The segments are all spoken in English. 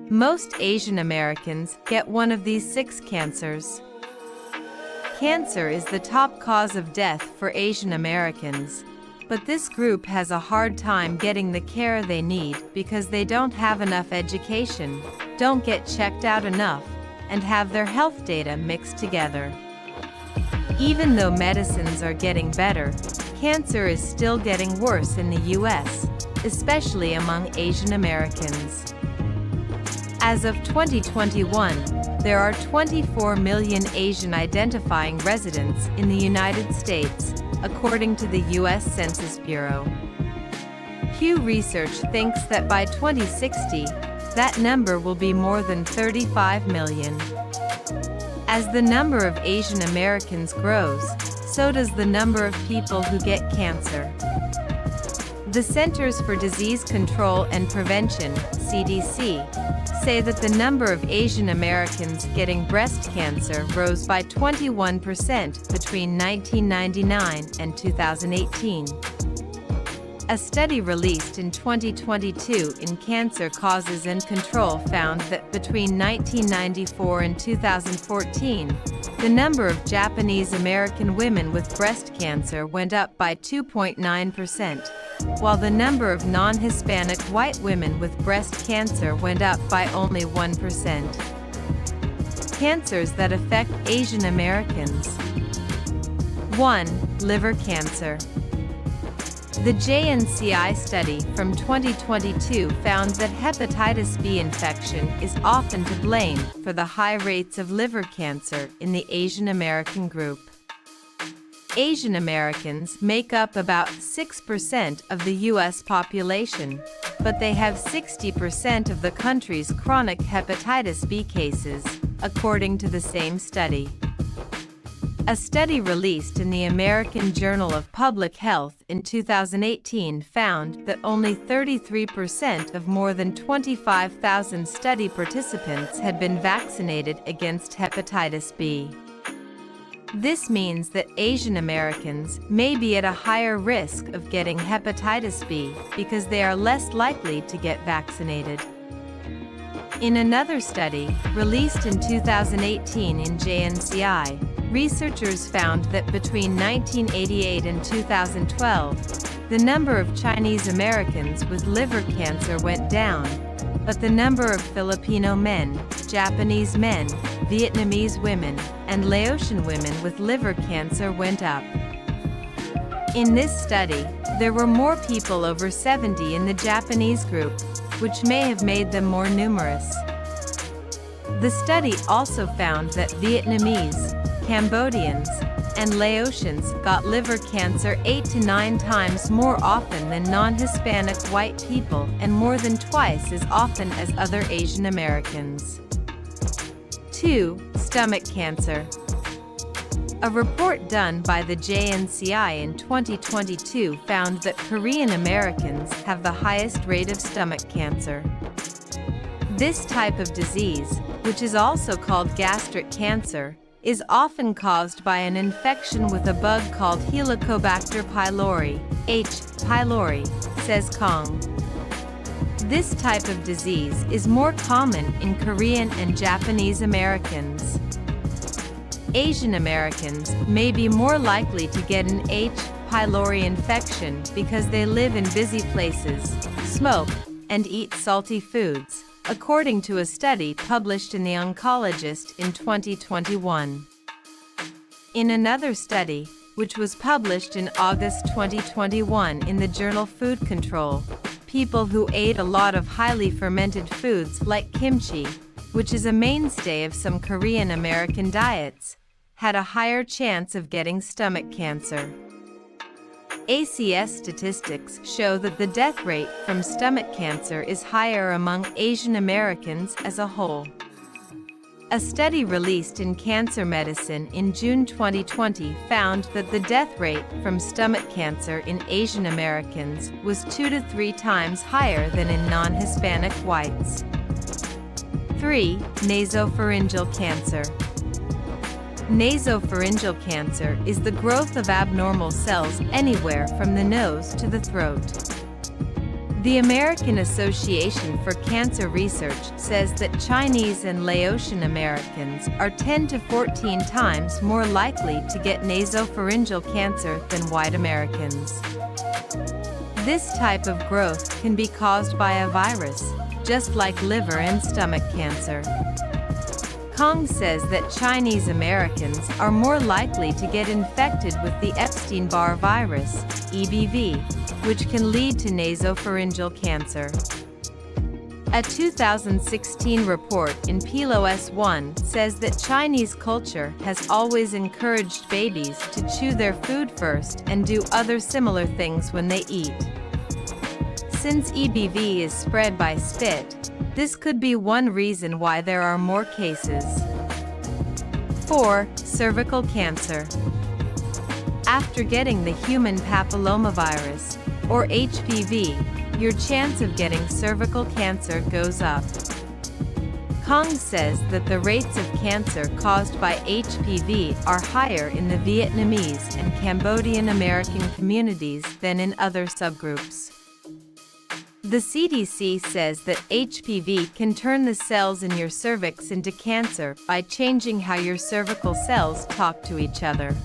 Most Asian Americans get one of these 6 cancers. Cancer is the top cause of death for Asian Americans, but this group has a hard time getting the care they need because they don't have enough education, don't get checked out enough, and have their health data mixed together. Even though medicines are getting better, cancer is still getting worse in the US, especially among Asian Americans. As of 2021, there are 24 million Asian identifying residents in the United States, according to the U.S. Census Bureau. Pew Research thinks that by 2060, that number will be more than 35 million. As the number of Asian Americans grows, so does the number of people who get cancer. The Centers for Disease Control and Prevention, CDC, say that the number of Asian Americans getting breast cancer rose by 21% between 1999 and 2018. A study released in 2022 in Cancer Causes and Control found that between 1994 and 2014, the number of Japanese American women with breast cancer went up by 2.9%, while the number of non-Hispanic white women with breast cancer went up by only 1%. Cancers that affect Asian Americans. 1. Liver cancer. The JNCI study from 2022 found that hepatitis B infection is often to blame for the high rates of liver cancer in the Asian American group. Asian Americans make up about 6% of the U.S. population, but they have 60% of the country's chronic hepatitis B cases, according to the same study. A study released in the American Journal of Public Health in 2018 found that only 33% of more than 25,000 study participants had been vaccinated against hepatitis B. This means that Asian Americans may be at a higher risk of getting hepatitis B because they are less likely to get vaccinated. In another study, released in 2018 in JNCI, researchers found that between 1988 and 2012, the number of Chinese Americans with liver cancer went down, but the number of Filipino men, Japanese men, Vietnamese women, and Laotian women with liver cancer went up. In this study, there were more people over 70 in the Japanese group, which may have made them more numerous. The study also found that Vietnamese, Cambodians, and Laotians got liver cancer 8 to 9 times more often than non-Hispanic white people and more than twice as often as other Asian Americans. 2. Stomach cancer. A report done by the JNCI in 2022 found that Korean Americans have the highest rate of stomach cancer. This type of disease, which is also called gastric cancer, is often caused by an infection with a bug called Helicobacter pylori, H. pylori, says Kong. This type of disease is more common in Korean and Japanese Americans. Asian Americans may be more likely to get an H. pylori infection because they live in busy places, smoke, and eat salty foods, according to a study published in The Oncologist in 2021. In another study, which was published in August 2021 in the journal Food Control, people who ate a lot of highly fermented foods like kimchi, which is a mainstay of some Korean American diets, had a higher chance of getting stomach cancer. ACS statistics show that the death rate from stomach cancer is higher among Asian Americans as a whole. A study released in Cancer Medicine in June 2020 found that the death rate from stomach cancer in Asian Americans was 2 to 3 times higher than in non-Hispanic whites. 3. Nasopharyngeal cancer. Nasopharyngeal cancer is the growth of abnormal cells anywhere from the nose to the throat. The American Association for Cancer Research says that Chinese and Laotian Americans are 10 to 14 times more likely to get nasopharyngeal cancer than white Americans. This type of growth can be caused by a virus, just like liver and stomach cancer. Kong says that Chinese Americans are more likely to get infected with the Epstein-Barr virus, EBV, which can lead to nasopharyngeal cancer. A 2016 report in PLOS1 says that Chinese culture has always encouraged babies to chew their food first and do other similar things when they eat. Since EBV is spread by spit, this could be one reason why there are more cases. 4. Cervical cancer. After getting the human papillomavirus, or HPV, your chance of getting cervical cancer goes up. Kong says that the rates of cancer caused by HPV are higher in the Vietnamese and Cambodian American communities than in other subgroups. The CDC says that HPV can turn the cells in your cervix into cancer by changing how your cervical cells talk to each other.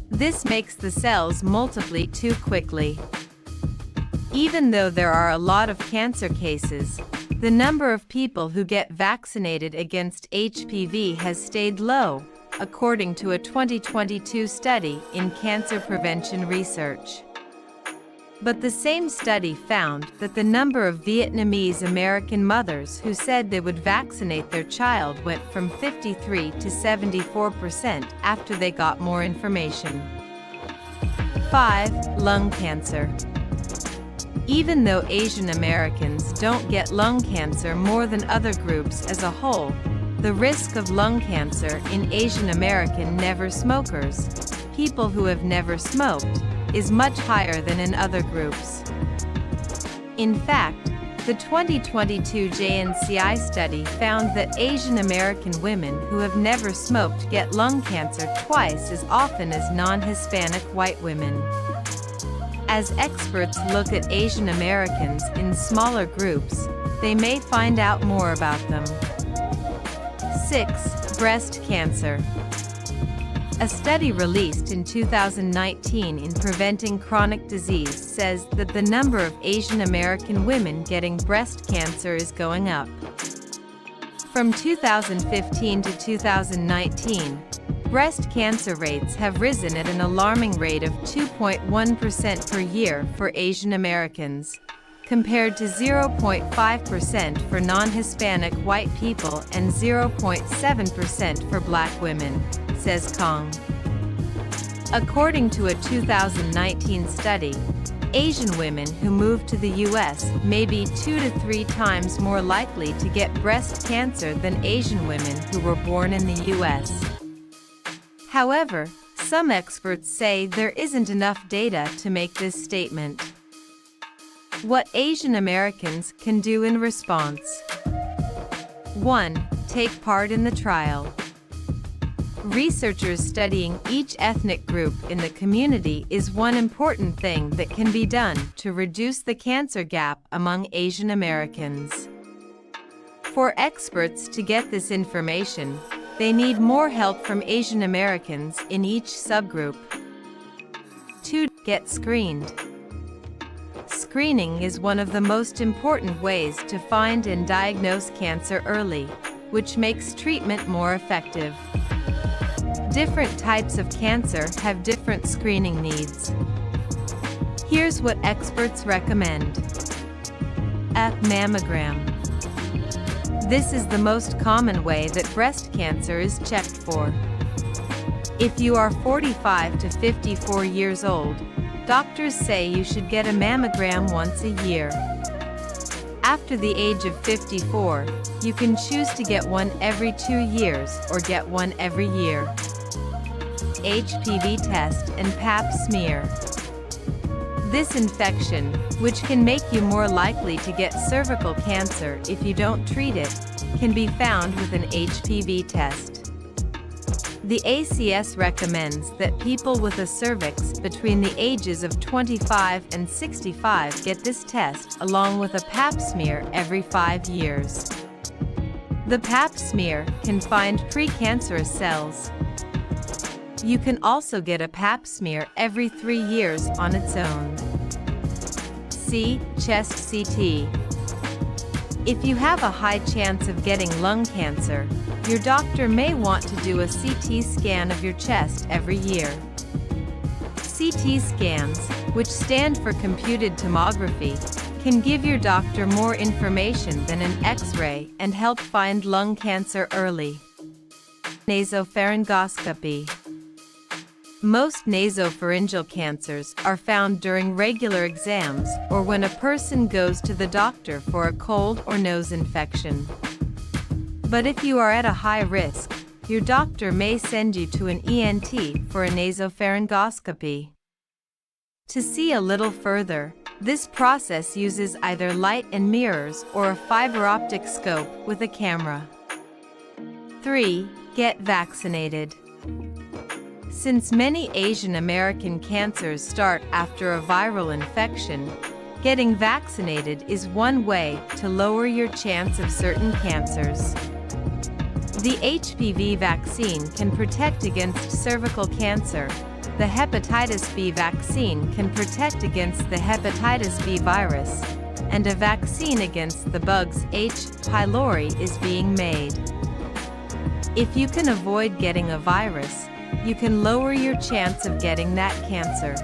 This makes the cells multiply too quickly. Even though there are a lot of cancer cases, the number of people who get vaccinated against HPV has stayed low, according to a 2022 study in Cancer Prevention Research. But the same study found that the number of Vietnamese American mothers who said they would vaccinate their child went from 53 to 74% after they got more information. 5. Lung cancer. Even though Asian Americans don't get lung cancer more than other groups as a whole, the risk of lung cancer in Asian American never smokers, people who have never smoked, is much higher than in other groups. In fact, the 2022 JNCI study found that Asian American women who have never smoked get lung cancer twice as often as non-Hispanic white women. As experts look at Asian Americans in smaller groups, they may find out more about them. 6. Breast cancer. A study released in 2019 in Preventing Chronic Disease says that the number of Asian American women getting breast cancer is going up. From 2015 to 2019, breast cancer rates have risen at an alarming rate of 2.1% per year for Asian Americans, compared to 0.5% for non-Hispanic white people and 0.7% for Black women, says Kong. According to a 2019 study, Asian women who move to the U.S. may be 2 to 3 times more likely to get breast cancer than Asian women who were born in the U.S. However, some experts say there isn't enough data to make this statement. What Asian Americans can do in response. 1. Take part in the trial. Researchers studying each ethnic group in the community is one important thing that can be done to reduce the cancer gap among Asian Americans. For experts to get this information, they need more help from Asian Americans in each subgroup. 2. Get screened. Screening is one of the most important ways to find and diagnose cancer early, which makes treatment more effective. Different types of cancer have different screening needs. Here's what experts recommend. A mammogram. This is the most common way that breast cancer is checked for. If you are 45 to 54 years old, doctors say you should get a mammogram once a year. After the age of 54, you can choose to get one every 2 years or get one every year. HPV test and Pap smear. This infection, which can make you more likely to get cervical cancer if you don't treat it, can be found with an HPV test. The ACS recommends that people with a cervix between the ages of 25 and 65 get this test along with a pap smear every 5 years. The pap smear can find precancerous cells. You can also get a pap smear every 3 years on its own. C. Chest CT. If you have a high chance of getting lung cancer, your doctor may want to do a CT scan of your chest every year. CT scans, which stand for computed tomography, can give your doctor more information than an X-ray and help find lung cancer early. Nasopharyngoscopy. Most nasopharyngeal cancers are found during regular exams or when a person goes to the doctor for a cold or nose infection. But if you are at a high risk, your doctor may send you to an ENT for a nasopharyngoscopy. To see a little further, this process uses either light and mirrors or a fiber optic scope with a camera. 3. Get vaccinated. Since many Asian American cancers start after a viral infection, getting vaccinated is one way to lower your chance of certain cancers. The HPV vaccine can protect against cervical cancer. The hepatitis B vaccine can protect against the hepatitis B virus, and a vaccine against the bugs H. pylori is being made. If you can avoid getting a virus, you can lower your chance of getting that cancer.